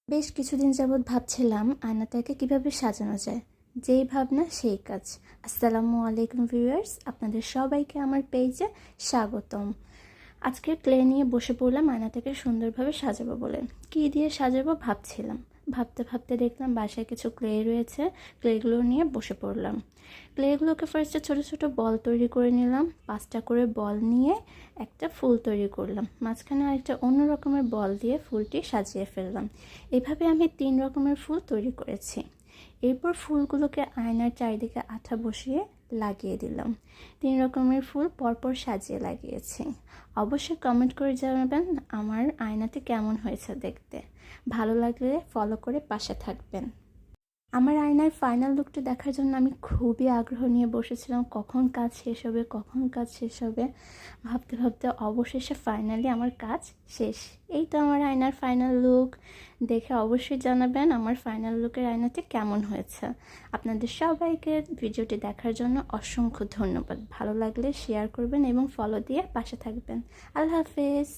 বেশ কিছুদিন যাবৎ ভাবছিলাম আয়নাটাকে কিভাবে সাজানো যায়। যেই ভাবনা সেই কাজ। আসসালামু আলাইকুম ভিউয়ার্স, আপনাদের সবাইকে আমার পেজে স্বাগতম। আজকে ক্লে নিয়ে বসে পড়লাম আয়নাটাকে সুন্দরভাবে সাজাবো বলে। কী দিয়ে সাজাবো ভাবছিলাম। ভাবতে ভাবতে দেখলাম বাসায় কিছু ক্লে রয়েছে, ক্লেগুলো নিয়ে বসে পড়লাম। ক্লেগুলোকে ফার্স্টে ছোট ছোট বল তৈরি করে নিলাম। 5টা করে বল নিয়ে একটা ফুল তৈরি করলাম। মাঝখানে আরেকটা অন্য রকমের বল দিয়ে ফুলটি সাজিয়ে ফেললাম। এভাবে আমি 3 রকমের ফুল তৈরি করেছি। এরপর ফুলগুলোকে আয়নার চারিদিকে আঠা বসিয়ে লাগিয়ে দিলাম। 3 রকমের ফুল পরপর সাজিয়ে লাগিয়েছি। অবশ্যই কমেন্ট করে জানাবেন আমার আয়নাটি কেমন হয়েছে দেখতে। ভালো লাগলে ফলো করে পাশে থাকবেন। আমার আয়নার ফাইনাল লুকটা দেখার জন্য আমি খুবই আগ্রহ নিয়ে বসেছিলাম, কখন কাজ শেষ হবে ভাবতে ভাবতে অবশেষে ফাইনালি আমার কাজ শেষ। এই তো আমার আয়নার ফাইনাল লুক। দেখে অবশ্যই জানাবেন আমার ফাইনাল লুকের আয়নাটি কেমন হয়েছে। আপনাদের সবাইকে ভিডিওটি দেখার জন্য অসংখ্য ধন্যবাদ। ভালো লাগলে শেয়ার করবেন এবং ফলো দিয়ে পাশে থাকবেন। আল্লাহ হাফেজ।